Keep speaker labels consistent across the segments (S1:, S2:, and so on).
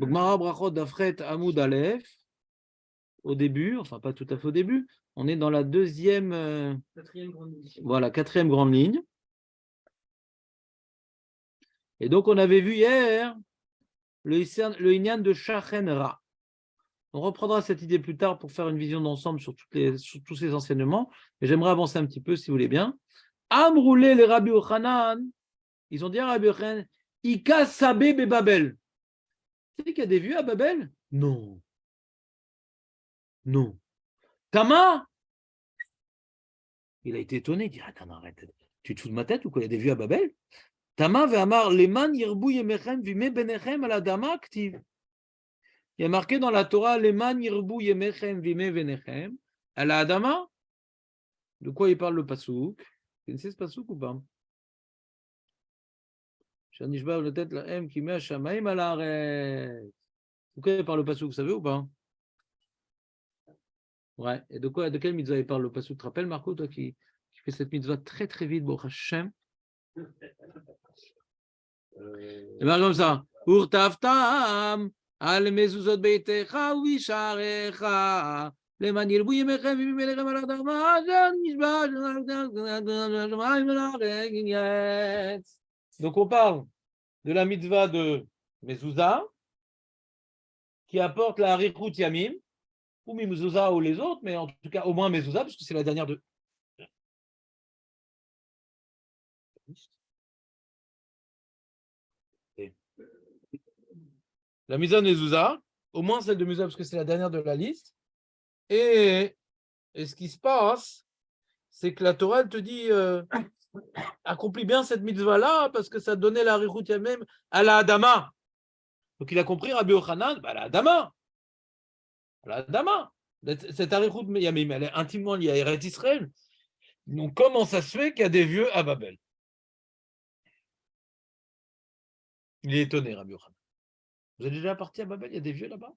S1: Gemara Brachot d'Afret Hamoud Aleph, au début, enfin pas tout à fait au début, on est dans la deuxième, voilà, quatrième grande ligne. Et donc on avait vu hier le Inyan de Shachen Ra. On reprendra cette idée plus tard pour faire une vision d'ensemble sur tous ces enseignements. Mais j'aimerais avancer un petit peu, si vous voulez bien. Amroulé les Rabbi Ochanan, ils ont dit à Rabbi Ochanan, Ika Sabé Babel. Tu sais qu'il y a des vieux à Babel? Non. Non. Tama? Il a été étonné, il dit, attends, arrête, tu te fous de ma tête ou quoi? Il y a des vieux à Babel? Tama ve'amar leman yirbu yemechem vime benechem ala dama aktiv. Il y a marqué dans la Torah, leman yirbu yemechem vime benechem ala adama. De quoi il parle le pasouk? Vous connaissez ce pasouk ou pas? Shanishba le tête la M qui met à Shamaim à l'arrêt. De quoi il parle le pasouk, vous savez ou pas? Ouais. Et de quelle mitzvah il parle le pasouk? Tu te rappelles, Marco, toi qui fais cette mitzvah très très vite, Baruch Hashem? Et bien comme ça. Urtaftam al mezuzot beitecha visharecha. למען ירבו ימיכם וימים אליכם על האדמה אשר נשבע שמיים ולארץ. Donc on parle de la mitzvah de Mezouza qui apporte la Harichut Yamim, ou Mezouza ou les autres, mais en tout cas au moins Mezouza, parce que c'est la dernière de. La mitzvah de Mezouza, au moins celle de Mezouza, parce que c'est la dernière de la liste. Et ce qui se passe, c'est que la Torah elle te dit accomplis bien cette mitzvah-là, parce que ça donnait la Harichut Yamim à la Adama. Donc il a compris Rabbi Ochanan, bah, la Adama. La Adama. Cette Harichut Yamim, elle est intimement liée à Eretz Israël. Donc comment ça se fait qu'il y a des vieux à Babel? Il est étonné, Rabbi Ochanan. Vous êtes déjà parti à Babel? Il y a des vieux là-bas?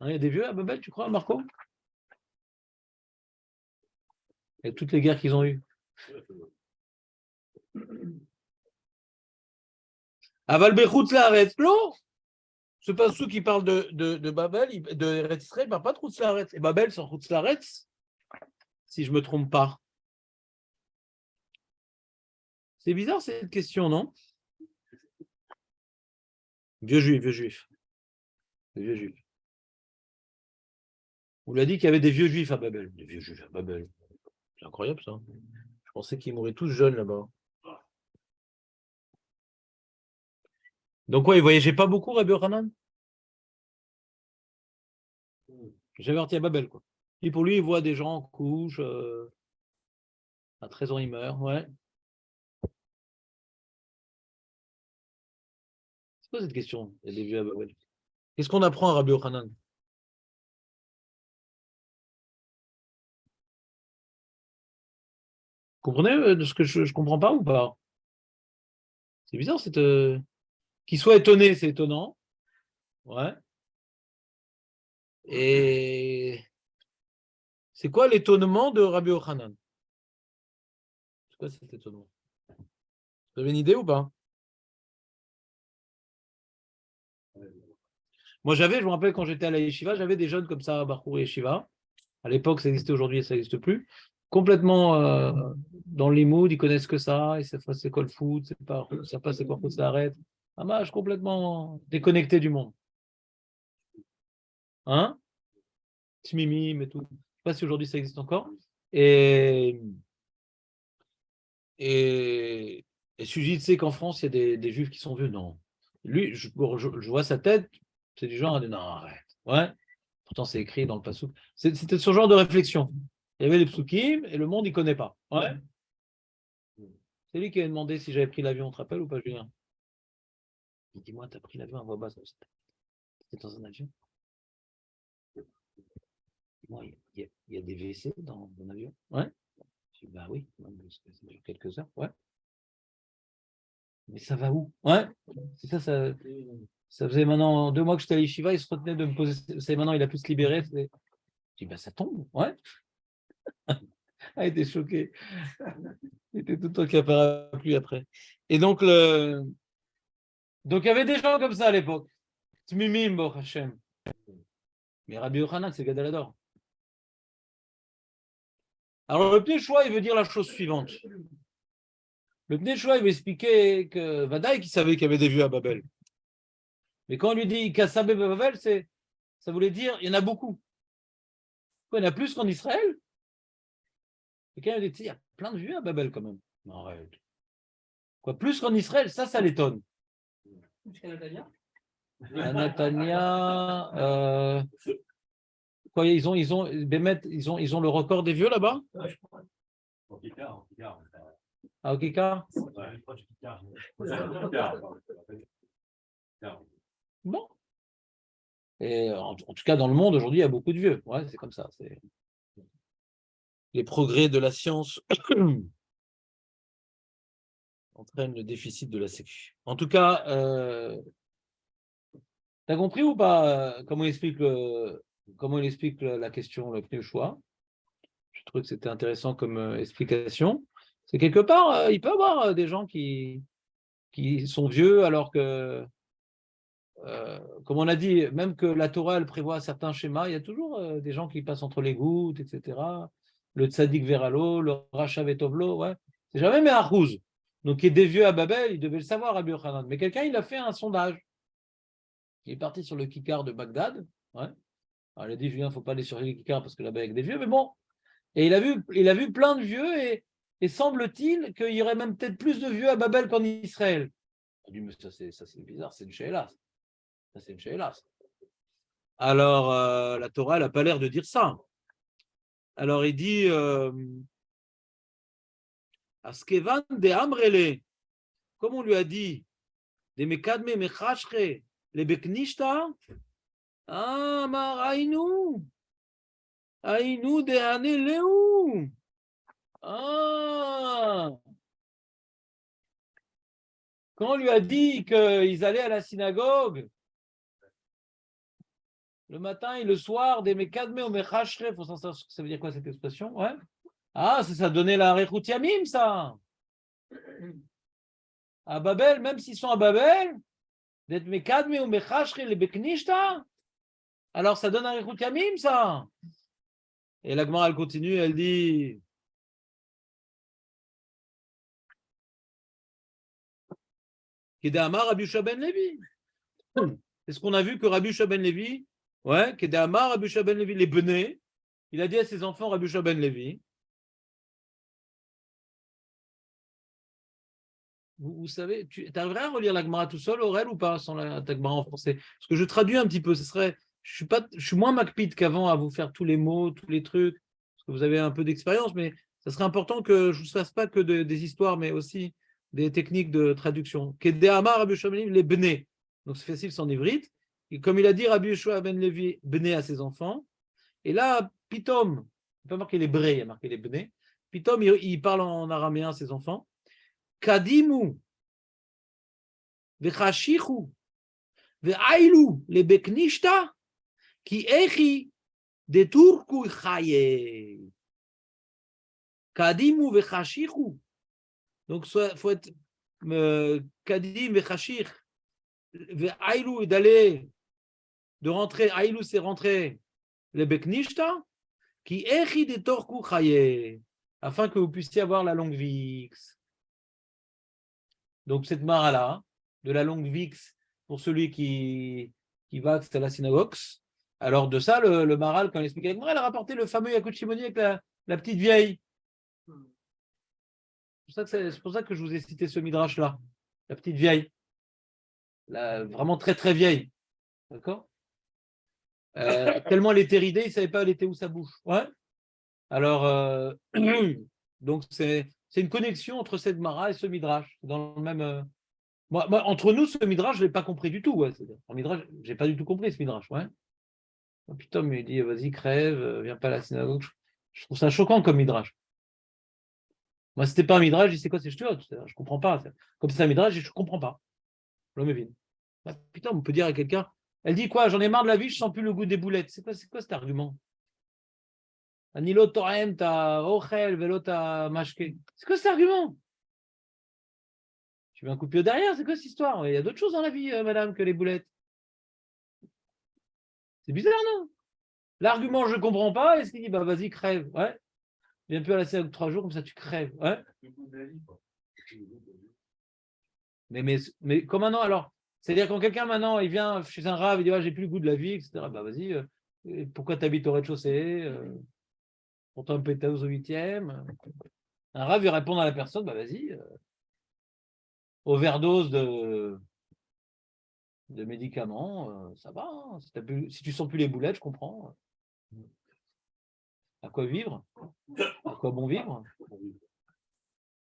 S1: Hein, il y a des vieux à Babel, tu crois, Marco? Et toutes les guerres qu'ils ont eues. Aval Bechutz Laaretz, non. Ce passou qui parle de Babel, de Eretz Israël, il ne parle pas de Chutz Laaretz. Et Babel, c'est Chutz Laaretz, si je ne me trompe pas. C'est bizarre cette question, non? Vieux juif, vieux juif. Vieux juif. On lui a dit qu'il y avait des vieux juifs à Babel. Des vieux juifs à Babel. C'est incroyable ça. Je pensais qu'ils mouraient tous jeunes là-bas. Donc ouais, il ne voyageait pas beaucoup, Rabbi Yochanan? J'avais parti à Babel, quoi. Et pour lui, il voit des gens en couche, à 13 ans, il meurt, ouais. C'est quoi cette question? Il y a des vieux à Babel. Qu'est-ce qu'on apprend à Rabbi Yochanan? Vous comprenez de ce que je ne comprends pas ou pas? C'est bizarre, qu'il soit étonné, c'est étonnant. Ouais. Et c'est quoi l'étonnement de Rabbi Yochanan? C'est quoi cet étonnement? Vous avez une idée ou pas? Moi, je me rappelle quand j'étais à la yeshiva, j'avais des jeunes comme ça, Bachour et Yeshiva. À l'époque, ça existait, aujourd'hui, ça n'existe plus. Complètement dans les moods, ils connaissent que ça, ils savent pas c'est quoi le foot, ils savent pas c'est quoi le foot, ça arrête. Un match complètement déconnecté du monde. Hein? Tmimim et tout. Je ne sais pas si aujourd'hui ça existe encore. Et, et, et Suji, tu sais qu'en France, il y a des juifs qui sont vieux. Non. Lui, je vois sa tête, c'est du genre, non, arrête. Ouais. Pourtant, c'est écrit dans le Passouk. C'était ce genre de réflexion. Il y avait les psukim et le monde, il ne connaît pas. Ouais. C'est lui qui a demandé si j'avais pris l'avion, on te rappelle ou pas, Julien? Il dit, moi, tu as pris l'avion à voix basse. C'était dans un avion. Moi, il y a des WC dans un avion. Ouais. Je dis, bah oui, parce que ça dure quelques heures. Ouais. Mais ça va où? Ouais. C'est ça faisait maintenant 2 mois que j'étais à l'Yeshiva, il se retenait de me poser. C'est maintenant, il a pu se libérer. Je dis, bah ça tombe. Ouais. Ah, il était choqué. Il était tout le temps qu'il n'y a pas plus après. Et donc, Donc il y avait des gens comme ça à l'époque. Tmimim, Baruch Hashem. Mais Rabbi Yochanan, c'est Gadol Hador. Alors le Pnei Yehoshua, il veut dire la chose suivante. Le Pnei Yehoshua, il veut expliquer que Vadaï qui savait qu'il y avait des vieux à Babel. Mais quand on lui dit Kassabé Babel, ça voulait dire il y en a beaucoup. Quoi, il y en a plus qu'en Israël. Et quand il dit il y a plein de vieux à Babel quand même. Non, arrête. Quoi, plus qu'en Israël, ça l'étonne.
S2: Plus qu'à Natania.
S1: À Natania, quoi, ils ont le record des vieux là-bas.
S2: Ouais, je crois.
S1: À Okika. Bon. Et en tout cas, dans le monde, aujourd'hui, il y a beaucoup de vieux. Ouais, c'est comme ça. Les progrès de la science entraînent le déficit de la sécu. En tout cas, t'as compris ou pas comment il explique la question, le Pnei Yehoshua? Je trouve que c'était intéressant comme explication. C'est quelque part, il peut y avoir des gens qui sont vieux alors que, comme on a dit, même que la Torah elle prévoit certains schémas, il y a toujours des gens qui passent entre les gouttes, etc. Le tzaddik veralo, le racha vetovlo, ouais. C'est jamais Me'achouz. Donc il y a des vieux à Babel, il devait le savoir, Rabbi Yochanan. Mais quelqu'un, il a fait un sondage. Il est parti sur le kikar de Bagdad. Ouais. Alors, il a dit, Julien, il ne faut pas aller sur le kikar parce que là-bas, il y a des vieux, mais bon. Et il a vu plein de vieux et semble-t-il qu'il y aurait même peut-être plus de vieux à Babel qu'en Israël. Il a dit, mais ça c'est bizarre, c'est une she'ela. Ça c'est une she'ela. Alors la Torah, elle n'a pas l'air de dire ça. Alors il dit, Askevan de Amrele, comme on lui a dit, de Mekadme Mechashre, les Beknishta, ah, Mar Aïnou de Haneleu. Ah, quand on lui a dit qu'ils allaient à la synagogue, le matin et le soir, des Mekadme ou Mechashre, faut savoir ce que ça veut dire quoi cette expression, ouais. Ah, ça donnait la Rechut Yamim, ça. À Babel, même s'ils sont à Babel, d'être Mekadme ou Mechashre, les Beknishta, alors ça donne un Rechut Yamim, ça. Et la Gemara, elle continue, elle dit, Kedamar Rabbi Yehoshua ben Levi. C'est ce qu'on a vu que Rabbi Yehoshua ben Levi, ouais, Kedamar Rabbi Yehoshua ben Levi, les Benés, il a dit à ses enfants, Rabbi Yehoshua ben Levi, vous savez, tu arriverais à relire la Gemara tout seul, Aurel, ou pas, sans ta Gemara en français? Parce que je traduis un petit peu, je suis moins macpite qu'avant à vous faire tous les mots, tous les trucs, parce que vous avez un peu d'expérience, mais ça serait important que je ne vous fasse pas que des histoires, mais aussi des techniques de traduction. Kedéama, Rabbi Yehoshua ben Levi, les Benés. Donc c'est facile, c'est en ivrite. Et comme il a dit Rabbi Yehoshua ben Levi, Bené à ses enfants, et là, Pitom, il n'a pas marqué les Brés, il a marqué les Benés. Pitom, il parle en araméen à ses enfants. Kadimu, vechashichu, ve'ailu, le beknishta, ki echi, de turku chaye. Kadimu, vechashichu. Donc, il faut être kadim, vechashich, ve'ailu, de rentrer, ailu, c'est rentrer, le beknishta, qui echi de turku chaye, afin que vous puissiez avoir la longue vix. Donc, cette mara-là, de la longue vix, pour celui qui va à la synagogue. Alors, de ça, le Maral, quand il explique avec moi, il a rapporté le fameux Yakut Shimoni avec la petite vieille. C'est pour ça que je vous ai cité ce midrash-là, la petite vieille. Vraiment très, très vieille. D'accord tellement elle était ridée, il ne savait pas elle était où sa bouche. Ouais. Alors, donc, c'est une connexion entre cette Mara et ce midrash. Dans le même. Moi, entre nous, ce midrash, je ne l'ai pas compris du tout. Ouais. En midrash, je n'ai pas du tout compris ce midrash. Ouais. Oh, putain, mais il dit, vas-y, crève, viens pas à la synagogue. Je trouve ça choquant comme midrash. Moi, c'était pas un midrash, je dis, c'est quoi, c'est je ne comprends pas. Comme c'est un midrash, je ne comprends pas. L'homme est vide. Bah, putain, on peut dire à quelqu'un, elle dit quoi, j'en ai marre de la vie, je sens plus le goût des boulettes. C'est quoi cet argument? Anilo torem ta ochel, velo ta mashke. C'est quoi cet argument? Tu mets un coup de pied derrière, c'est quoi cette histoire? Il y a d'autres choses dans la vie, madame, que les boulettes. C'est bizarre, non? L'argument, je ne comprends pas, est-ce qu'il dit, bah vas-y, crève. Ouais. Viens plus à la séance 3 jours, comme ça tu crèves. Ouais. Mais comme maintenant, alors, c'est-à-dire quand quelqu'un maintenant, il vient chez un rave, il dit, j'ai plus le goût de la vie, etc. Bah vas-y, pourquoi tu habites au rez-de-chaussée pourtant un penthouse au 8e. Un rave, il répond à la personne, bah vas-y, overdose de médicaments, ça va. Hein. Si tu sens plus les boulettes, je comprends. À quoi vivre? À quoi bon vivre?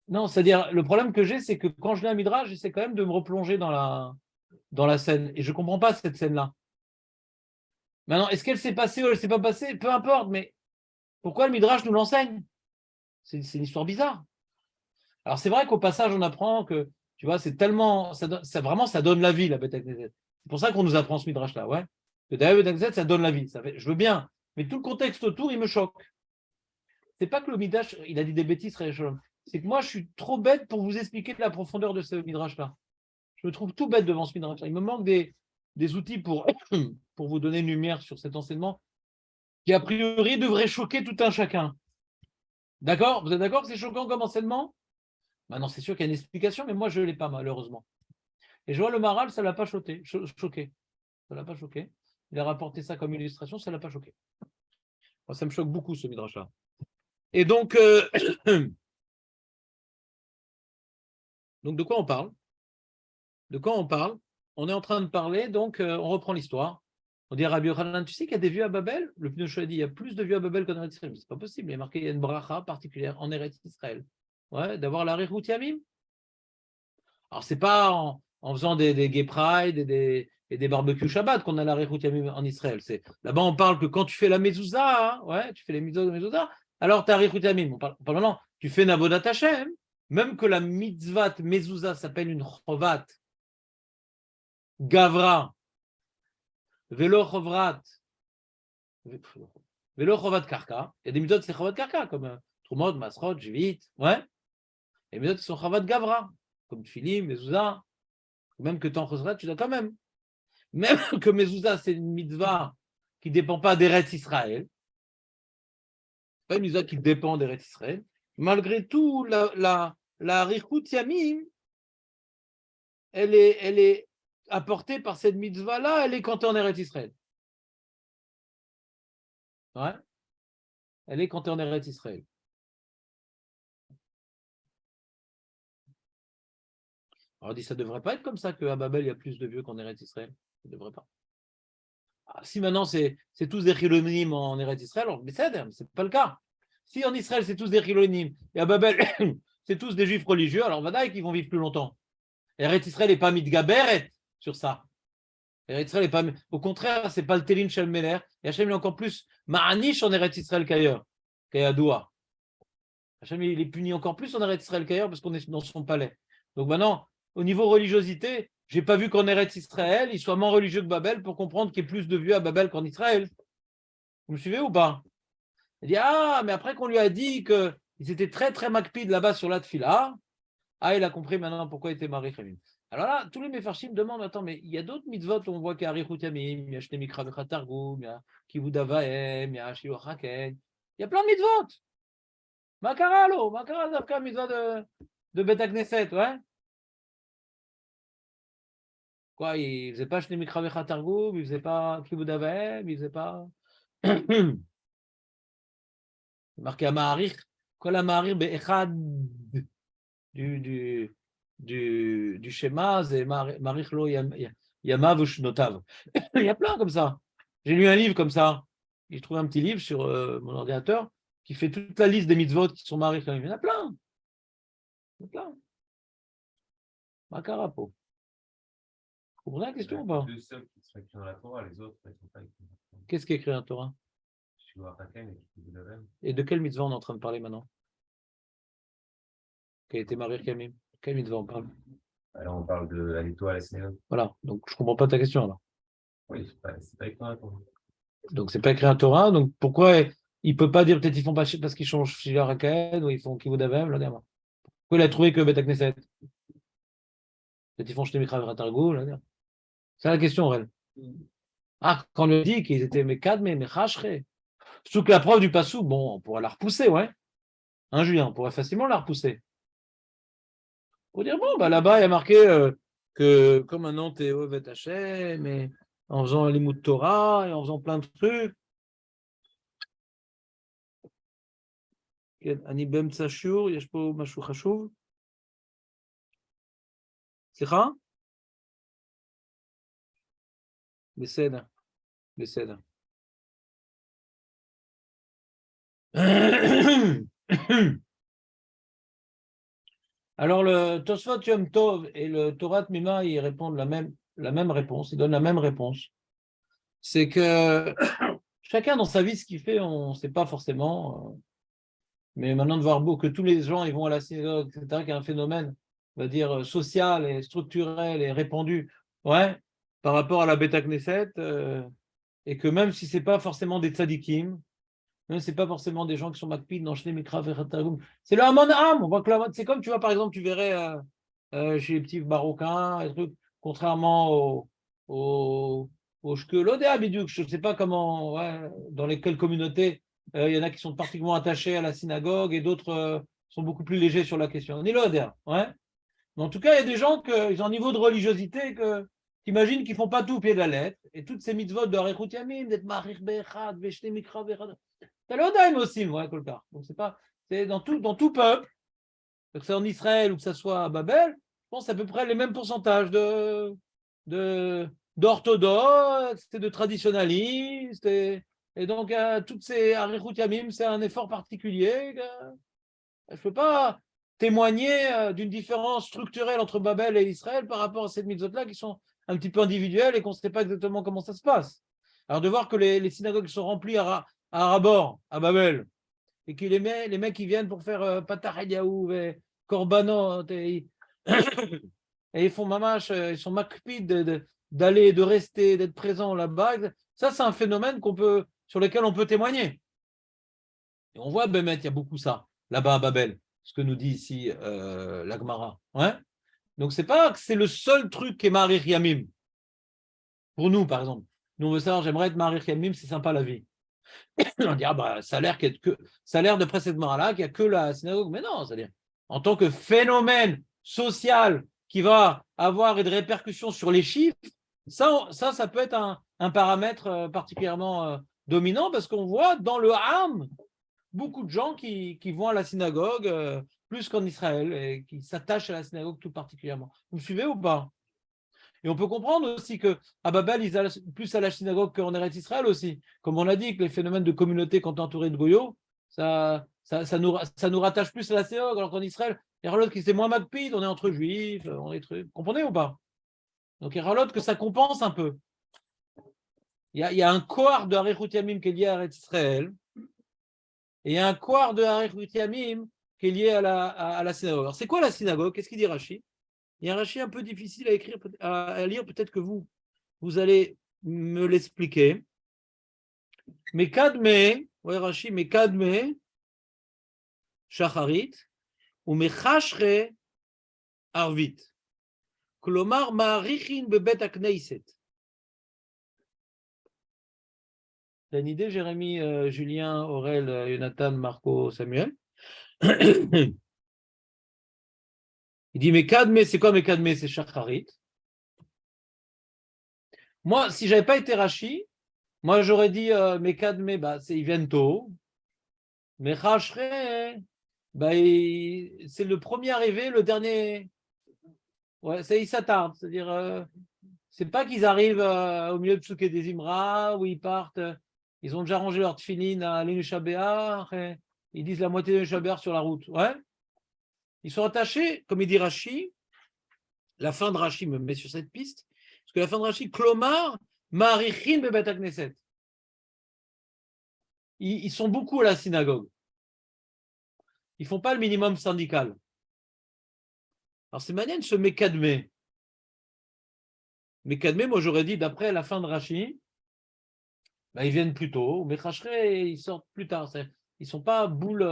S1: Non, c'est-à-dire, le problème que j'ai, c'est que quand je lis un midrash, j'essaie quand même de me replonger dans la scène. Et je ne comprends pas cette scène-là. Maintenant, est-ce qu'elle s'est passée ou elle ne s'est pas passée? Peu importe, mais pourquoi le midrash nous l'enseigne? C'est une histoire bizarre. Alors, c'est vrai qu'au passage, on apprend que, tu vois, c'est tellement. Vraiment, ça donne la vie, la Beth Knesset. C'est pour ça qu'on nous apprend ce midrash-là, ouais. Que d'ailleurs, Beth Knesset, ça donne la vie. Je veux bien. Mais tout le contexte autour, il me choque. C'est pas que le midrash, il a dit des bêtises, c'est que moi, je suis trop bête pour vous expliquer la profondeur de ce midrash-là. Je me trouve tout bête devant ce midrash. Il me manque des outils pour vous donner une lumière sur cet enseignement qui, a priori, devrait choquer tout un chacun. D'accord? Vous êtes d'accord que c'est choquant comme enseignement? Non, c'est sûr qu'il y a une explication, mais moi, je ne l'ai pas, malheureusement. Et je vois le Maral, ça ne l'a pas choqué. Ça ne l'a pas choqué. Il a rapporté ça comme illustration, ça ne l'a pas choqué. Moi, ça me choque beaucoup, ce midrash-là. Et donc, donc, de quoi on parle? De quoi on parle? On est en train de parler, donc on reprend l'histoire. On dit à Rabbi Yochanan, tu sais qu'il y a des vieux à Babel? Le Pinocho a dit, il y a plus de vieux à Babel qu'en Eretz Israël. C'est pas possible, il y a marqué, il y a une bracha particulière en Eretz Israël. Ouais, d'avoir la Rechut Yamim. Alors, c'est pas en faisant des gay pride et des barbecues Shabbat qu'on a la Rechut Yamim en Israël. Là-bas, on parle que quand tu fais la mezouza, hein, ouais, tu fais les mitzvot de mezouza, alors tu as Rechut Yamim. On parle maintenant, tu fais Navodat Hashem, même que la mitzvat mezouza s'appelle une chovat, gavra, velo chovrat, velo chovat karka. Il y a des mitzvot c'est chovat karka, comme Trumot, Masrot, Jivit, ouais. Et les mitzvot qui sont chovat gavra, comme Tfilim, mezouza. Même que tu en chosrat, tu dois quand même. Même que mezouza, c'est une mitzvah qui ne dépend pas d'Eretz Israël. Ce pas une mitzvah qui dépend d'Eretz Israël. Malgré tout, la Rechut Yamim, elle est apportée par cette mitzvah-là, elle est quand tu es en Eretz Israël. Ouais. Elle est quand tu es en Eretz Israël. Alors on dit, ça ne devrait pas être comme ça qu'à Babel, il y a plus de vieux qu'en Eretz Israël. Ça ne devrait pas. Si maintenant c'est tous des chilonim en Eretz Israël, mais c'est pas le cas. Si en Israël c'est tous des chilonim et à Babel c'est tous des juifs religieux, alors vadaï qu'ils vont vivre plus longtemps. Eretz Israël n'est pas mitgaberet sur ça. Eretz Israël n'est pas. Au contraire, c'est pas le Télin Shel Meler. Et Hachem il est encore plus ma'anish en Eretz Israël qu'ailleurs, qu'à Doua. Hachem il est puni encore plus en Eretz Israël qu'ailleurs parce qu'on est dans son palais. Donc maintenant, au niveau religiosité, je n'ai pas vu qu'en Eretz Israël, il soit moins religieux que Babel pour comprendre qu'il y ait plus de vieux à Babel qu'en Israël. Vous me suivez ou pas? Il dit, mais après qu'on lui a dit qu'ils étaient très, très makpid là-bas sur la tfila, il a compris maintenant pourquoi il était marié Khamim. Alors là, tous les mefarshim demandent, attends, mais il y a d'autres mitzvot où on voit qu'il y a Arichut Yamim, il y a Shnei Mikra Vechatargum, il y a Kivud Avaim, il y a Shiloh Haken. Il y a plein de mitzvot. Makara, Dafka, mitzvot de Bet Knesset, ouais. Quoi, il ne faisait pas Shnei Mikra Vechatargum, il ne faisait pas Kivud Avaim, il ne faisait pas. Marqué à Ma'arich, Kol HaMa'arich Be'echad du schéma, c'est Ma'arich Lo Yamav Ushnotav. Il y a plein comme ça. J'ai lu un livre comme ça. J'ai trouvé un petit livre sur mon ordinateur qui fait toute la liste des mitzvot qui sont Ma'arich. Il y en a plein. Il y en a plein. Makarapo. Vous comprenez la question ou pas?
S3: Les deux seuls qui sont écrits dans la Torah, les autres, ils ne sont pas écrits dans la Torah.
S1: Qu'est-ce qui est écrit dans la Torah? Et de quel mitzvah on est en train de parler maintenant? Qui a été marié Kamim? Quel mitzvah on parle?
S3: Alors on parle de l'étoile à Sénégal.
S1: Voilà, donc je ne comprends pas ta question alors.
S3: Oui, c'est pas écrit dans la Torah.
S1: Donc c'est pas écrit en Torah, donc pourquoi il ne peut pas dire peut-être ils font pas parce qu'ils changent Shilar Haken ou ils font Kivud Avem, là, pourquoi il a trouvé que Bet Knesset? Peut-être ils font Shne Mikra Veratargou, là. C'est la question, Aurel. Ah, quand on lui dit qu'ils étaient Mekadme, Mechashre. Surtout que la preuve du Passou, bon, on pourrait la repousser, ouais. Hein, Julien, on pourrait facilement la repousser. Pour dire, bon, bah là-bas, il y a marqué que comme maintenant, t'es Ovet Hashem, mais en faisant l'imout Torah et en faisant plein de trucs. אני באמצע שיעור, יש פה משהו חשוב? סליחה? בסדר, בסדר. Alors, le Tosfot Yom Tov et le Torah Mima, ils répondent la même réponse, ils donnent la même réponse. C'est que chacun dans sa vie, ce qu'il fait, on ne sait pas forcément. Mais maintenant, de voir que tous les gens ils vont à la synagogue, etc., qu'il y a un phénomène, on va dire, social et structurel et répandu, ouais, par rapport à la Beta Knesset, et que même si ce n'est pas forcément des tzadikim, même si ce n'est pas forcément des gens qui sont makpid dans Shne Mikra Veratargum, c'est le Hamon Ham. On voit que c'est comme, tu vois, par exemple, tu verrais chez les petits Marocains, et trucs, contrairement au Shkelodéa Biduk, je ne sais pas comment, ouais, dans lesquelles communautés, il y en a qui sont particulièrement attachés à la synagogue et d'autres sont beaucoup plus légers sur la question. Ni l'Odéa, ouais. Mais en tout cas, il y a des gens qui ont un niveau de religiosité que t'imagines qu'ils ne font pas tout au pied de la lettre. Et toutes ces mitzvot de Arichut Yamim, d'être Marich Bechad, Veshne Mikra Vechad, t'as l'Odaim aussi, ouais, Kolkar. Donc c'est dans tout peuple, que ce soit en Israël ou que ce soit à Babel, je pense à peu près les mêmes pourcentages d'orthodoxes, de traditionalistes. Et donc, toutes ces Arichut Yamim, c'est un effort particulier. Je ne peux pas témoigner d'une différence structurelle entre Babel et Israël par rapport à ces mitzvot-là qui sont un petit peu individuelles et qu'on ne sait pas exactement comment ça se passe. Alors de voir que les synagogues sont remplies à Rabor, à Babel, et que les mecs qui viennent pour faire Patah Eliaou et Korbanot, et ils font mamash, ils sont makpid d'aller, de rester, d'être présents là-bas. Ça, c'est un phénomène sur lequel on peut témoigner. Et on voit, Bémet, il y a beaucoup ça, là-bas à Babel, ce que nous dit ici la Gemara. Ouais. Donc, c'est pas que c'est le seul truc qui est Marich Yamim. Pour nous, par exemple. Nous, on veut savoir, j'aimerais être Marich Yamim, c'est sympa la vie. On dit, ah bah, ça a l'air d'après cette Gemara-là, qu'il n'y a que la synagogue. Mais non, c'est-à-dire, en tant que phénomène social qui va avoir des répercussions sur les chiffres, ça peut être un paramètre particulièrement dominant parce qu'on voit dans le Ham beaucoup de gens qui vont à la synagogue plus qu'en Israël et qui s'attachent à la synagogue tout particulièrement. Vous me suivez ou pas? Et on peut comprendre aussi qu'à Babel, ils allaient plus à la synagogue qu'en Eretz Israël aussi. Comme on a dit, que les phénomènes de communauté quand entourés de goyot, ça nous rattache plus à la synagogue, alors qu'en Israël, il y a l'autre qui c'est moins makpid, on est entre juifs, on est trucs. Vous comprenez ou pas? Donc il y a l'autre que ça compense un peu. Il y a un quart de Arichut Yamim qui est lié à Eretz Israël, et il y a un quart de Arichut Yamim qui est lié à la synagogue. Alors c'est quoi la synagogue? Qu'est-ce qu'il dit Rashi? Il y a un Rashi un peu difficile à écrire, à lire, peut-être que vous allez me l'expliquer. Mais Kadme, ouais Rashi, mais Kadme, Shacharit, ou Mechashre Arvit. Kolomar Ma'arichin bebet hakneiset. T'as une idée, Jérémy, Julien, Aurel, Jonathan, Marco, Samuel? Il dit, mais Kadme, c'est quoi Mekadme? C'est Shacharit. Moi, si je n'avais pas été Rashi, moi j'aurais dit Mekadme, bah, ils viennent tôt. Mais Chashre, bah, c'est le premier arrivé, le dernier. Ouais, ils s'attardent. C'est-à-dire, c'est pas qu'ils arrivent au milieu de Psuké des Imra, où ils partent, ils ont déjà rangé leur tefilin à l'Inushabéar, ils disent la moitié de l'Inushabéar sur la route. Ouais. Ils sont attachés, comme il dit Rashi, la fin de Rashi me met sur cette piste, parce que la fin de Rashi, Klomar, Marichin bebet hakneset. Ils sont beaucoup à la synagogue. Ils ne font pas le minimum syndical. Alors c'est manière de se mécadmer. Mécadmer, moi j'aurais dit, d'après la fin de Rashi, bah, ils viennent plus tôt, mais Chashre, ils sortent plus tard. Ils ne sont pas boules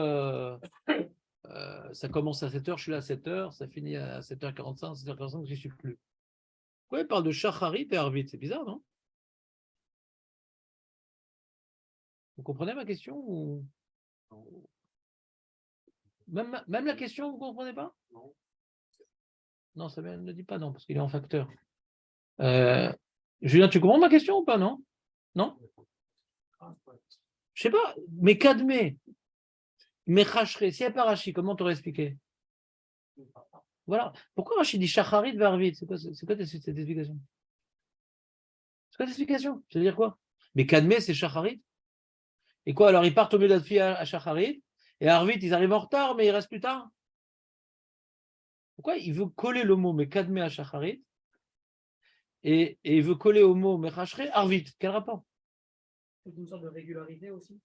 S1: ça commence à 7h, je suis là à 7h, ça finit à 7h45, 7h45, je n'y suis plus. Pourquoi il parle de Shacharit et Arvit? C'est bizarre, non? Vous comprenez ma question ou... même la question, vous ne comprenez pas? Non, ça ne dit pas non, parce qu'il est en facteur. Julien, tu comprends ma question ou pas, non? Non? Je sais pas, mais Kadmé, mais Chachre, s'il n'y a pas Rashi, comment t'aurais expliqué? Voilà. Pourquoi Rashi dit Shacharit Varvit? C'est quoi cette explication? C'est quoi cette explication? Ça veut dire quoi? Mais Kadmé, c'est Shacharit. Et quoi, alors ils partent au milieu de la fille à Shacharit, et Arvit, ils arrivent en retard, mais ils restent plus tard. Pourquoi il veut coller le mot Mekadmé à Shacharit et il veut coller au mot Mechashre Arvit? Quel rapport?
S2: C'est une sorte de régularité aussi.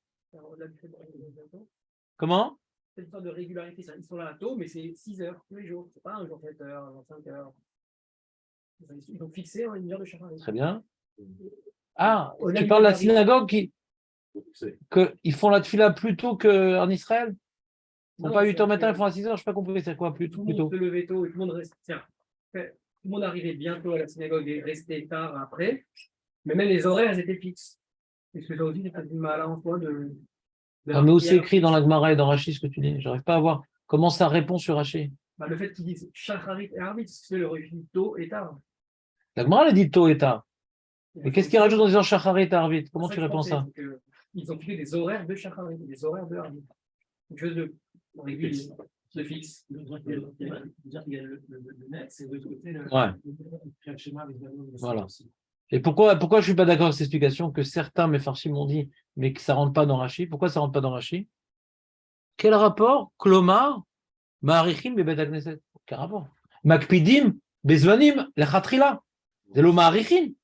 S1: Comment?
S2: C'est une sorte de régularité. Ils sont là à tôt, mais c'est 6 heures tous les jours. C'est pas un jour 7 heures, 5 heures. Ils ont fixé une heure de Shacharit.
S1: Très bien. Ah, tu parles de la synagogue qu'ils font la tefila plus tôt qu'en Israël? Ils ne font pas 8h matin, ils font à 6h, je n'ai pas compris, c'est quoi plus tôt?
S2: Tout le monde se levait tôt et tout le monde restait. Tiens, tout le monde arrivait bientôt à la synagogue et restait tard après. Mais même les horaires, elles étaient fixes. Est-ce que ça aussi, c'est pas du mal en soi de
S1: Ah, mais où c'est écrit dans la Gemara et dans Rashi ce que tu dis? Je n'arrive pas à voir comment ça répond sur Rashi.
S2: Le fait qu'ils disent Shacharit et Arvit, c'est le régime tôt et tard.
S1: La Gemara, elle dit tôt et tard. Et qu'est-ce qu'il rajoute en disant Shacharit et Arvit? Comment tu réponds ça?
S2: Ils ont fixé des horaires de Shacharit, des horaires de Arvit. Quelque chose de régulier, de fixe. Il y a le net, c'est de côté le schéma avec
S1: voilà. Et pourquoi je ne suis pas d'accord avec cette explication que certains Mefarshim m'ont dit, mais que ça ne rentre pas dans Rashi? Pourquoi ça ne rentre pas dans Rashi? Quel rapport? Klomar, Ma'arichim, Bebet Agneset. Quel rapport? Makpidim, Bezvanim, Lechatrila. Zelo Ma'arichim.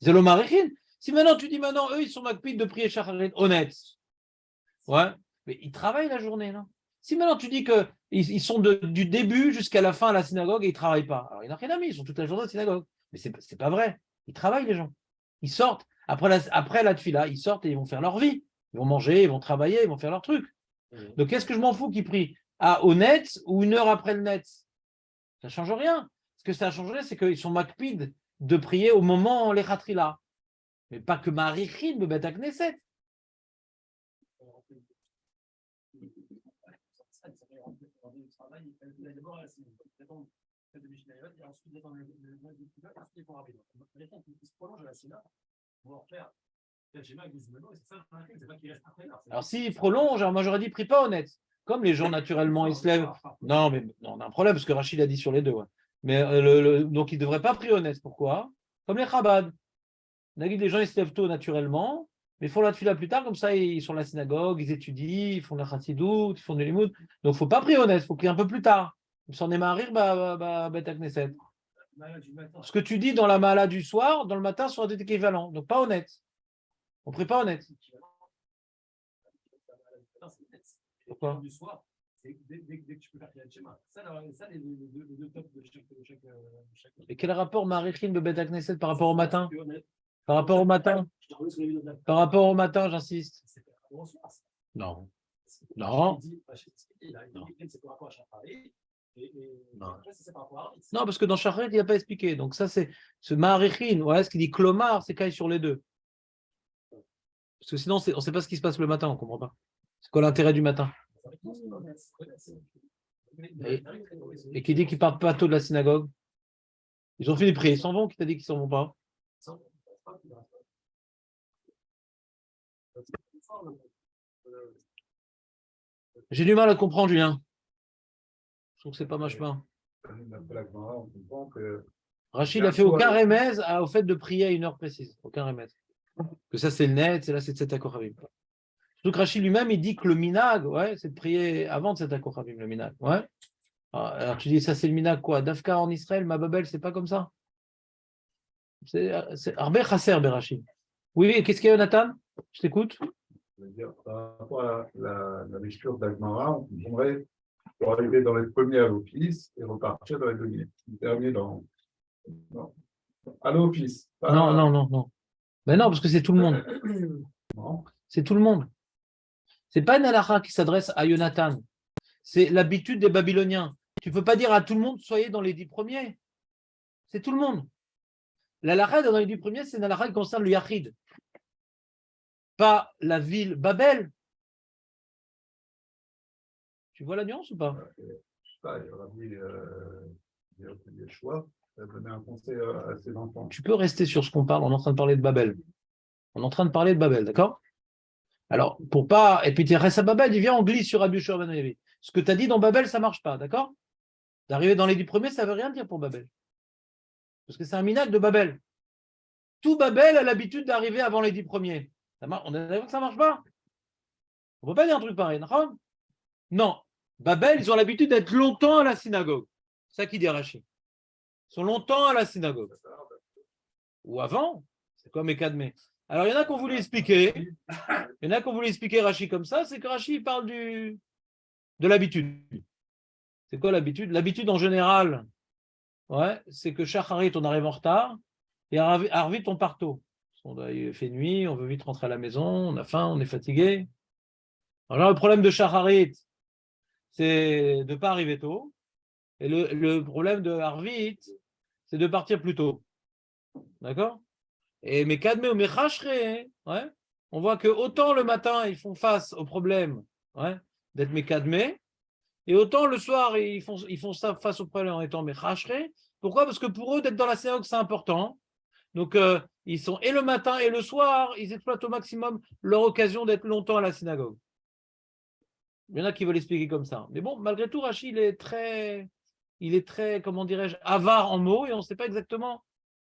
S1: Zelo Ma'arichim. Si maintenant tu dis, maintenant, eux, ils sont Makpid de prier Shacharit, honnête. Ouais. Mais ils travaillent la journée, non? Si maintenant tu dis qu'ils sont du début jusqu'à la fin à la synagogue et ils ne travaillent pas, alors il n'y en a rien à mis, ils sont toute la journée à la synagogue. Mais ce n'est pas vrai. Ils travaillent, les gens. Ils sortent. Après la tefila, ils sortent et ils vont faire leur vie. Ils vont manger, ils vont travailler, ils vont faire leur truc. Donc, qu'est-ce que je m'en fous qu'ils prient au net ou 1 heure après le net? Ça ne change rien. Ce que ça a changé, c'est qu'ils sont makpid de prier au moment les khatrila. Mais pas que Ma'arichim, le Bet Knesset. Alors s'il prolonge, moi j'aurais dit prie pas honnête. Comme les gens naturellement ils se lèvent. Non, mais non, on a un problème parce que Rachid a dit sur les deux. Ouais. Mais donc ils ne devraient pas prier honnête. Pourquoi? Comme les Chabad. On a dit les gens ils se lèvent tôt naturellement, mais ils font la tefila plus tard, comme ça ils sont à la synagogue, ils étudient, ils font la chassidoute, ils font du limoud. Donc il ne faut pas prier honnête, il faut prier un peu plus tard. Comme ça on est marir, Bet Knesset. Ce que tu dis dans la mala du soir, dans le matin, sera équivalent. Donc pas honnête. On ne prie pas honnête. Pourquoi? Et quel rapport Marichim de Bet Knesset par rapport au matin? Par rapport au matin? Par rapport au matin, j'insiste. Non. Non. Non, parce que dans Shacharit, il n'a pas expliqué. Donc ça, c'est ce Ma'arichin, ouais, ce qui dit Klomar, c'est caille sur les deux. Parce que sinon, on ne sait pas ce qui se passe le matin, on ne comprend pas. C'est quoi l'intérêt du matin? Et qui dit qu'ils ne partent pas tôt de la synagogue? Ils ont fini de prier, ils s'en vont, qui t'a dit qu'ils ne s'en vont pas? J'ai du mal à comprendre, Julien. Je trouve que c'est pas ma chemin. Rachid a fait aucun remède au fait de prier à 1 heure précise. Aucun remède. Que ça, c'est le net, c'est là, c'est de cet Akochavim. Surtout que Rachid lui-même, il dit que le minag, ouais, c'est de prier avant de cet Akochavim, le minag. Ouais. Alors tu dis, ça, c'est le minag quoi? Dafka en Israël, ma Babel, c'est pas comme ça? C'est Arbe Chasser, Berachid. Oui, et qu'est-ce qu'il y a, Nathan? Je t'écoute.
S4: Par rapport à la lecture d'Agmara, on pourrait arriver dans les premiers à l'office et repartir dans les derniers à l'office.
S1: Non. Mais non, parce que c'est tout le monde. C'est tout le monde. C'est pas une halakha qui s'adresse à Jonathan. c'est l'habitude des Babyloniens. Tu ne peux pas dire à tout le monde, soyez dans les 10 premiers. C'est tout le monde. La halakha dans les 10 premiers, c'est une halakha qui concerne le Yachid. Pas la ville Babel. Tu vois la nuance ou pas?
S4: Je sais pas, il y a des choix. Donner un conseil à ses enfants.
S1: Tu peux rester sur ce qu'on parle, on est en train de parler de Babel. On est en train de parler de Babel, d'accord? Alors, pour pas. Et puis tu restes à Babel, il vient, on glisse sur Rabbi Yoshua ben Levi. Ce que tu as dit dans Babel, ça ne marche pas, d'accord? D'arriver dans les 10 premiers, ça ne veut rien dire pour Babel. Parce que c'est un minag de Babel. Tout Babel a l'habitude d'arriver avant les 10 premiers. On est d'accord que ça ne marche pas? On ne peut pas dire un truc pareil, d'accord? Non. Babel, ils ont l'habitude d'être longtemps à la synagogue. C'est ça qui dit Rashi. Ils sont longtemps à la synagogue. Ou avant. C'est comme Ekadmé. Alors, il y en a qui ont voulu expliquer. Il y en a qui ont voulu expliquer Rashi comme ça. C'est que Rashi parle de l'habitude. C'est quoi l'habitude? L'habitude en général, ouais, c'est que Shacharit, on arrive en retard. Et Arvit, on part tôt. Il fait nuit, on veut vite rentrer à la maison, on a faim, on est fatigué. Alors, le problème de Shacharit, c'est de ne pas arriver tôt. Et le problème de Arvit, c'est de partir plus tôt. D'accord? Et Mekadme ou Mechashre, ouais, on voit que autant le matin, ils font face au problème, ouais, d'être Mekadme, et autant le soir, ils font ça face au problème en étant Mechashre. Pourquoi? Parce que pour eux, d'être dans la synagogue, c'est important. Donc, ils sont et le matin et le soir, ils exploitent au maximum leur occasion d'être longtemps à la synagogue. Il y en a qui veulent expliquer comme ça. Mais bon, malgré tout, Rashi, il est très, comment dirais-je, avare en mots, et on ne sait pas exactement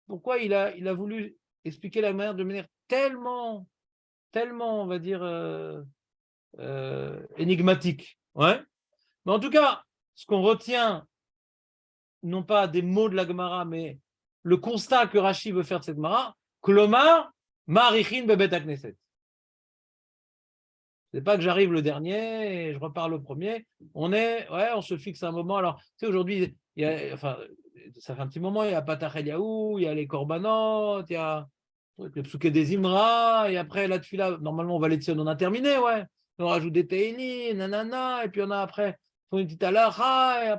S1: pourquoi il a voulu expliquer la manière de manière tellement, on va dire, énigmatique. Ouais. Mais en tout cas, ce qu'on retient, non pas des mots de la Gemara, mais le constat que Rashi veut faire de cette Gemara, Klomar, Marichin Bebet HaKnesset. C'est pas que j'arrive le dernier et je repars le premier. On se fixe un moment. Alors, tu sais, aujourd'hui, ça fait un petit moment, il y a Patach Eliaou, il y a les Korbanot, il y a le Psuké des Imra, et après la Tfila, normalement, on va les on a terminé, ouais. On rajoute des Teili, nanana, et puis on a après, on fait une petite Alacha, et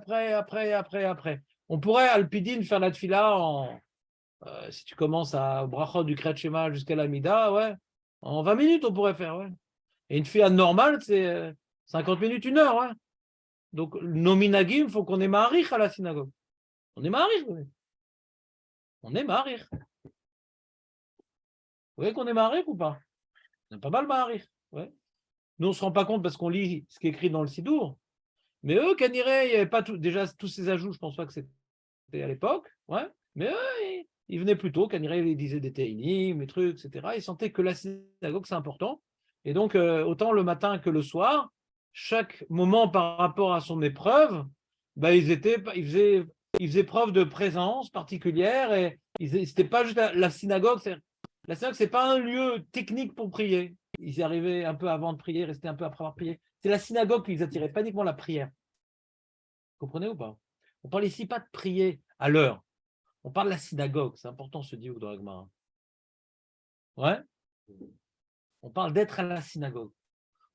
S1: après. On pourrait, Alpidine, faire la Tfila si tu commences au Brachot du Kriyat Shema jusqu'à la Mida, ouais. En 20 minutes, on pourrait faire, ouais. Et une fila normale, c'est 50 minutes, 1 heure. Ouais. Donc, nos minagim, il faut qu'on ait Maharich à la synagogue. On est Maharich, oui. On est Maharich. Vous voyez qu'on est Maharich ou pas? On est pas mal Maharich. Ouais. Nous, on ne se rend pas compte parce qu'on lit ce qui est écrit dans le Sidour. Mais eux, il n'y avait pas déjà tous ces ajouts, je ne pense pas que c'était à l'époque. Ouais. Mais eux, ils venaient plus tôt. Kaniré, ils disaient des téinim, des trucs, etc. Ils sentaient que la synagogue, c'est important. Et donc, autant le matin que le soir, chaque moment par rapport à son épreuve, ils faisaient preuve de présence particulière et c'était pas juste la synagogue. La synagogue, c'est pas un lieu technique pour prier. Ils y arrivaient un peu avant de prier, restaient un peu après avoir prié. C'est la synagogue qui les attirait, pas uniquement la prière. Vous comprenez ou pas? On parle ici pas de prier à l'heure. On parle de la synagogue. C'est important ce diouk dans la Gemara. Ouais? On parle d'être à la synagogue.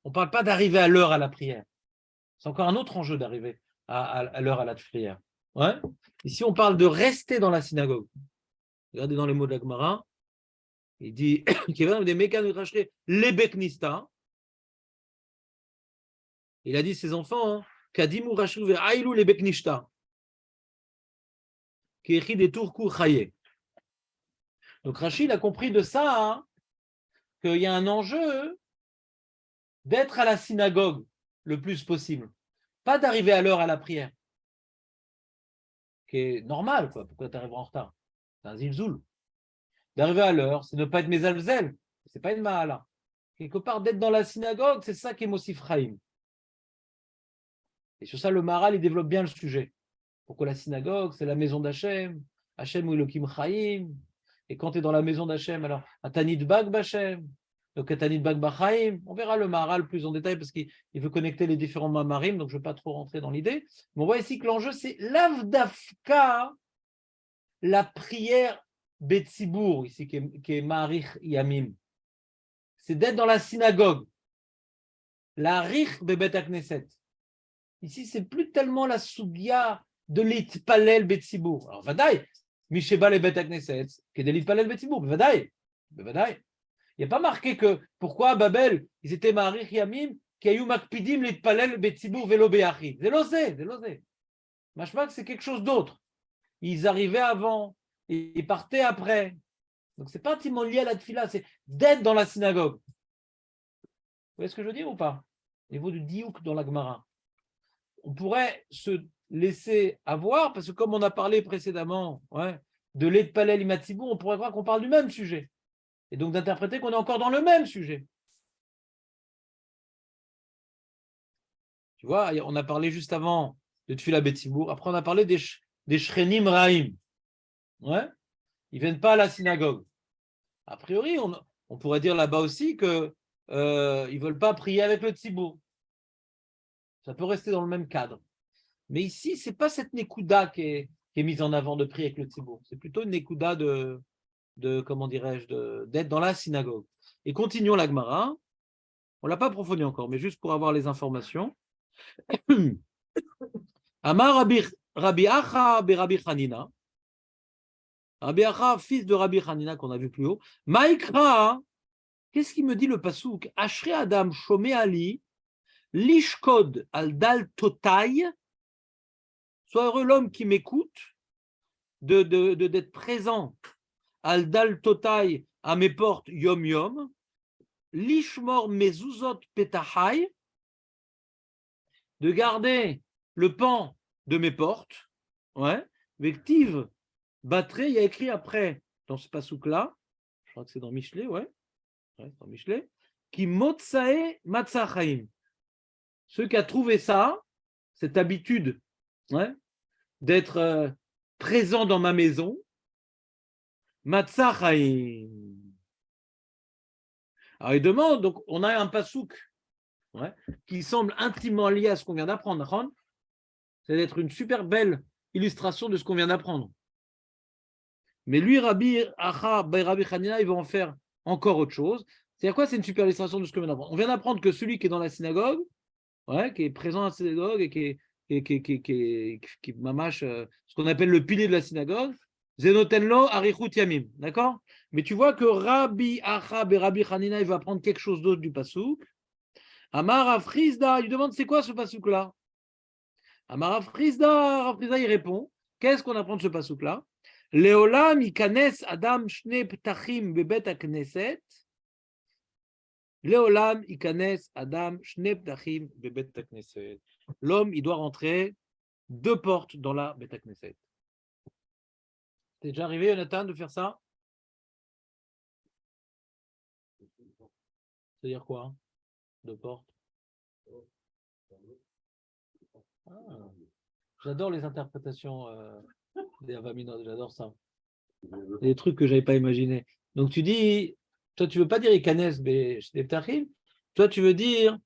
S1: On ne parle pas d'arriver à l'heure à la prière. C'est encore un autre enjeu d'arriver à l'heure à la prière. Ouais. Ici, on parle de rester dans la synagogue. Regardez dans les mots de la Gemara. Il dit qu'il y a des mécanes de les beknista. Il a dit ses enfants, Kadimu rachou vers aïlou les beknishta. Qui écrit des tourkou chaye. Donc Rachid a compris de ça qu'il y a un enjeu d'être à la synagogue le plus possible. Pas d'arriver à l'heure à la prière. Qui est normal, quoi. Pourquoi tu arrives en retard? C'est un zilzoul. D'arriver à l'heure, c'est ne pas être mésalzel. C'est pas une mahala. Quelque part, d'être dans la synagogue, c'est ça qui est Mosif Chaim. Et sur ça, le Maharal, il développe bien le sujet. Pourquoi la synagogue, c'est la maison d'Hachem. Hachem ou Elohim Chaim. Et quand tu es dans la maison d'Hachem, alors, Atanit Bag B'Hachem. Donc, Atanit Bag B'Chaim. On verra le Maharal plus en détail parce qu'il veut connecter les différents Mamarim, donc je ne vais pas trop rentrer dans l'idée. Mais on voit ici que l'enjeu, c'est l'Avdafka, la prière Betsibour, ici, qui est Maharich Yamim. C'est d'être dans la synagogue. La Rich Bebet HaKnesset. Ici, c'est plus tellement la sugya de l'itpalel betsibour. Alors, vadaï, Misheba le bet Knesset, qui est de l'itpalel betsibour, vadaï. Il n'y a pas marqué que pourquoi à Babel, ils étaient marich yamim, qui a eu makpidim l'itpalel betsibour velo beachid. C'est l'osé. Machmak, c'est quelque chose d'autre. Ils arrivaient avant, ils partaient après. Donc, ce n'est pas intimement lié à la tfila, c'est d'être dans la synagogue. Vous voyez ce que je veux dire ou pas? Au niveau du diouk dans la Gemara. On pourrait se laisser avoir, parce que comme on a parlé précédemment de l'Etpalel Imatzibou, on pourrait croire qu'on parle du même sujet. Et donc d'interpréter qu'on est encore dans le même sujet. Tu vois, on a parlé juste avant de Tfila Betzibour, après on a parlé des Shrenim Raim. Ouais. Ils ne viennent pas à la synagogue. A priori, on pourrait dire là-bas aussi qu'ils ne veulent pas prier avec le Tzibour. Ça peut rester dans le même cadre. Mais ici, ce n'est pas cette Nekuda qui est mise en avant de prier avec le Tzibour. C'est plutôt une Nekuda comment dirais-je, d'être dans la synagogue. Et continuons la Gemara. On ne l'a pas approfondi encore, mais juste pour avoir les informations. Amar Rabbi Acha Rabbi Hanina. Rabbi Acha, fils de Rabbi Hanina qu'on a vu plus haut. Maïkra, qu'est-ce qu'il me dit le pasouk? Ashre Adam Shomé Ali, Lishkod al Dal Totai, soit heureux l'homme qui m'écoute, d'être présent al Dal Totai à mes portes Yom Yom, Lishmor Mezuzot Petahai, de garder le pan de mes portes, Vective. Batré, il y a écrit après, dans ce pasouk-là, je crois que c'est dans Michelet, dans Michelet, qui motsae matzachaim. Ceux qui ont trouvé ça, cette habitude d'être présent dans ma maison, matzachaim. Alors il demande, donc on a un pasouk qui semble intimement lié à ce qu'on vient d'apprendre, c'est d'être une super belle illustration de ce qu'on vient d'apprendre. Mais lui, Rabbi Acha, Rabbi Hanina, il va en faire encore autre chose. C'est-à-dire quoi? C'est une super illustration de ce qu'on vient d'apprendre. On vient d'apprendre que celui qui est dans la synagogue, qui est présent à la synagogue et qui mamache ce qu'on appelle le pilier de la synagogue, Zenotenlo Arichut Yamim. D'accord? Mais tu vois que Rabbi Acha, Rabbi Hanina, il va prendre quelque chose d'autre du pasouk. Amar Afrizda, il lui demande c'est quoi ce pasouk-là? Amar Afrizda, il répond qu'est-ce qu'on apprend de ce pasouk-là? Leolam ikanes Adam shne ptachim bebet hakneset. Leolam ikanes Adam shne ptachim bebet hakneset. L'homme, il doit rentrer 2 portes dans la bet hakneset. T'es déjà arrivé, Jonathan, de faire ça? C'est-à-dire quoi? 2 portes. J'adore les interprétations des Avaminot, j'adore ça. Des trucs que je n'avais pas imaginés. Donc tu dis, toi tu ne veux pas dire Ikanes B'Shteptachim, toi tu veux dire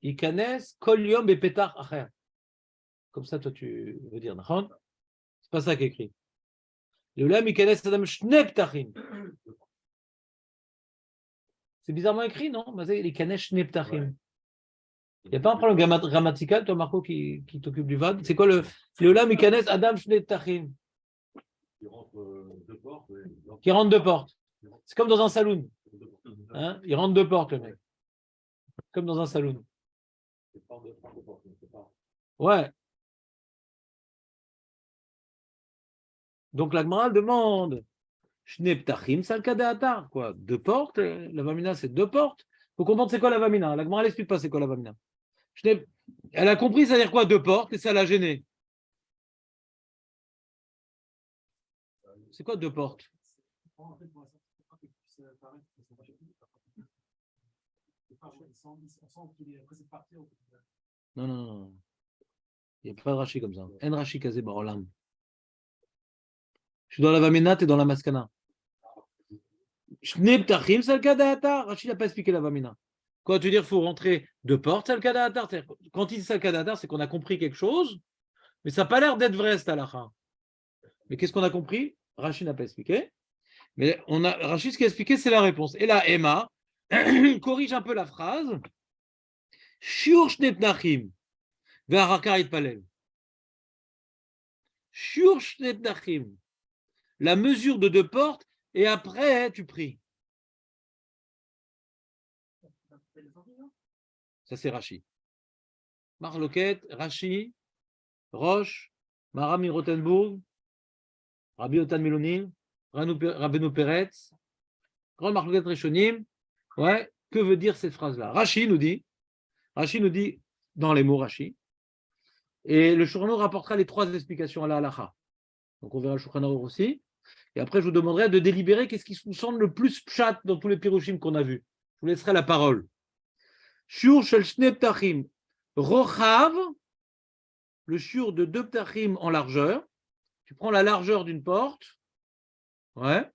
S1: Ikanes Kol Yom B'Petach Acher. Comme ça, toi tu veux dire, c'est pas ça qui est écrit. L'Olam Ikanes Adam Shneptachim. C'est bizarrement écrit, non? Ikanes Shneptachim. Il n'y a pas un problème grammatical, toi, Marco, qui t'occupe du VAD. C'est quoi le Olam Ikanes Adam Shneptachim? Qui rentre 2 portes. C'est comme dans un saloon. Il rentre 2 portes, le mec. Comme dans un saloon. Ouais. Donc la Gemara demande Shneptachim Salkadeatar. Quoi? 2 portes. La Vamina, c'est 2 portes. Il faut comprendre c'est quoi la Vamina. La Gemara, elle n'explique pas c'est quoi la Vamina. Elle a compris, ça veut dire quoi 2 portes, et ça l'a gêné. C'est quoi 2 portes? Non. Il n'y a pas de Rashi comme ça. En Rashi Kazé Barolam. Je suis dans la Vamina, tu es dans la Maskana. Shnei Ptachim Salkadatar. Rashi n'a pas expliqué la Vamina. Quand tu veux dire qu'il faut rentrer 2 portes, Salkadatar. Quand il dit Salkadatar, c'est qu'on a compris quelque chose, mais ça n'a pas l'air d'être vrai, cette halakha. Mais qu'est-ce qu'on a compris? Rashi n'a pas expliqué. Mais Rashi, ce qui a expliqué, c'est la réponse. Et là, Emma corrige un peu la phrase. Shiur Shnei Ptachim. Ve'achar yitpalel. Shur shnei ptachim. La mesure de 2 portes, et après, tu pries. Ça, c'est Rashi. Marloquet, Rashi, Roche, Marami Rotenburg, Rabbi Yotan Milonim, Rabbeinu Peretz, Grand Marloquet Rishonim. Ouais, que veut dire cette phrase-là? Rashi nous dit, dans les mots Rashi, et le Shulchan Aruch rapportera les 3 explications à la halacha. Donc on verra le Shulchan Aruch aussi. Et après, je vous demanderai de délibérer qu'est-ce qui vous semble le plus pshat dans tous les pirushim qu'on a vus. Je vous laisserai la parole. Shur shel shnei ptachim rochav, le shur de 2 ptachim en largeur. Tu prends la largeur d'une porte, ouais,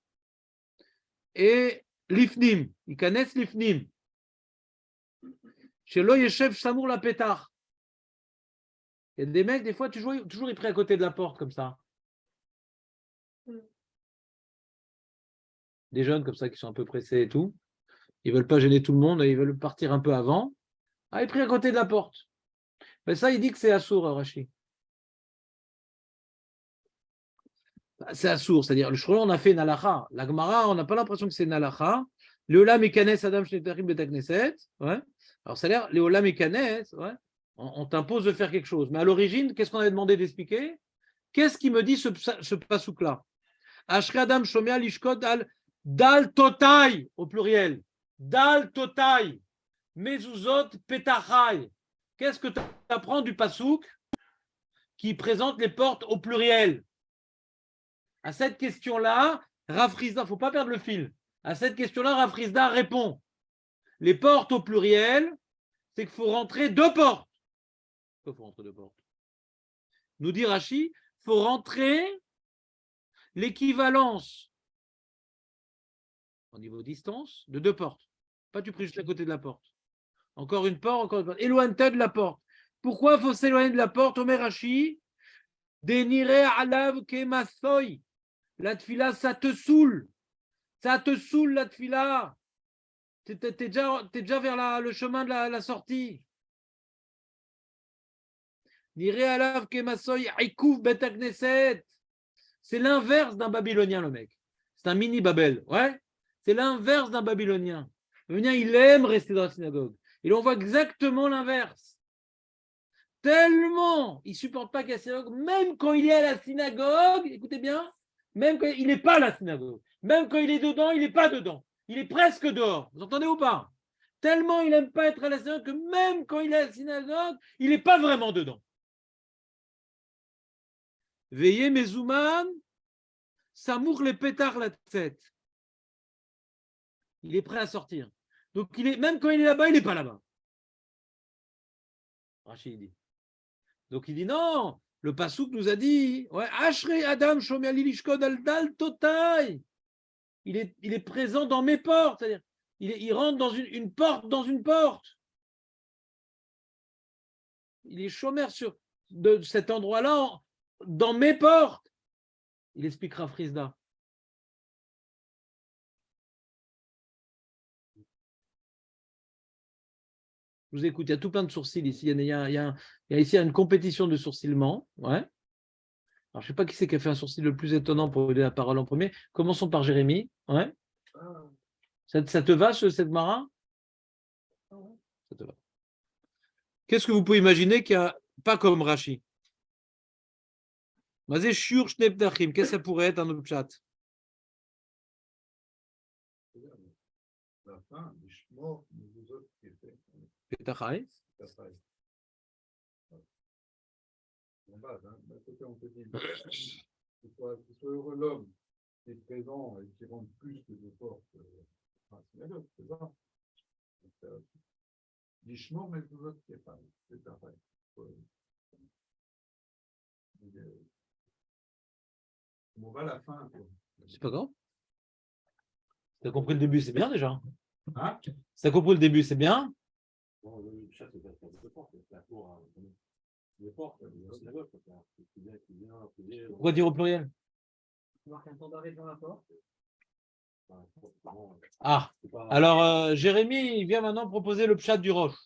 S1: et lifnim, ikanes lifnim. Shelo yeshev samour la pétard. Il y a des mecs, des fois, toujours ils prennent à côté de la porte comme ça. Des jeunes comme ça qui sont un peu pressés et tout. Ils ne veulent pas gêner tout le monde, ils veulent partir un peu avant. Ah, ils prient à côté de la porte. Mais ça, il dit que c'est assour, Rashi. C'est assour, c'est-à-dire, le Shulchan, on a fait une halacha. La Gemara, on n'a pas l'impression que c'est une halacha. Leolam ikanes adam shnetachim betakneset. Ouais. Alors, c'est-à-dire, leolam ikanes, ouais. On t'impose de faire quelque chose. Mais à l'origine, qu'est-ce qu'on avait demandé d'expliquer? Qu'est-ce qui me dit ce pasouk-là? Ashre adam shomea lishkot al dal totai, au pluriel. Dal totai. Mezuzot petachai. Qu'est-ce que tu apprends du pasouk qui présente les portes au pluriel? À cette question-là, Rav Frisda, il ne faut pas perdre le fil. À cette question-là, Rav Frisda répond. Les portes au pluriel, c'est qu'il faut rentrer 2 portes. Pourquoi il faut rentrer 2 portes? Nous dit Rashi, il faut rentrer l'équivalence au niveau distance de 2 portes. Pas tu pries juste à côté de la porte. Encore une porte. Éloigne-toi de la porte. Pourquoi il faut s'éloigner de la porte? Omer Rashi, Denire alav kemasoy. La tfila, ça te saoule. Ça te saoule, la tfila. Tu es déjà vers le chemin de la sortie. Nire alav kemasoy aikouf betakneset. C'est l'inverse d'un babylonien, le mec. C'est un mini Babel. Ouais. C'est l'inverse d'un babylonien. Le babylonien, il aime rester dans la synagogue. Et on voit exactement l'inverse. Tellement il ne supporte pas qu'il y ait la synagogue, même quand il est à la synagogue, écoutez bien, même quand il n'est pas à la synagogue, même quand il est dedans, il n'est pas dedans. Il est presque dehors. Vous entendez ou pas? Tellement il n'aime pas être à la synagogue que même quand il est à la synagogue, il n'est pas vraiment dedans. Veillez Mezouman, Samour les pétards la tête. Il est prêt à sortir. Donc même quand il est là-bas, il n'est pas là-bas. Rachid dit. Donc il dit non, le Passouk nous a dit, ouais, Ashre Adam Shomer Lishkod al Dal Totai. Il est présent dans mes portes, c'est-à-dire il rentre dans une porte dans une porte. Il est Shomer de cet endroit-là dans mes portes. Il expliquera Frisda. Je vous écoute, il y a tout plein de sourcils ici. Il y a ici une compétition de sourcillement. Ouais. Alors, je ne sais pas qui c'est qui a fait un sourcil le plus étonnant pour donner la parole en premier. Commençons par Jérémy. Ouais. Ça te va, cette marin? Ça te va. Qu'est-ce que vous pouvez imaginer qu'il n'y a pas comme Rashi? Mazé shur shnei ptachim. Qu'est-ce que ça pourrait être un autre chat?
S4: La fin, Ishmor, nous autres qui étaient.
S1: Petachai.
S4: En base, d'un côté, on peut dire que soit heureux l'homme qui est présent et qui rentre plus que 2 portes. C'est ça. L'Ishmor, mais nous autres qui est pas. C'est pareil. On va à la fin.
S1: C'est pas grave. Tu as compris le début, c'est bien déjà.
S4: Hein?
S1: Si tu as compris le début, c'est bien. Pourquoi dire au pluriel? Ah, alors Jérémy, il vient maintenant proposer le pshat du roche.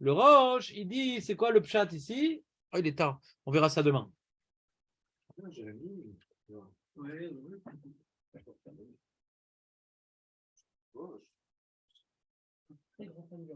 S1: Le Roche, il dit, c'est quoi le pshat ici? Oh, il est tard, on verra ça demain.
S2: Très grand fan de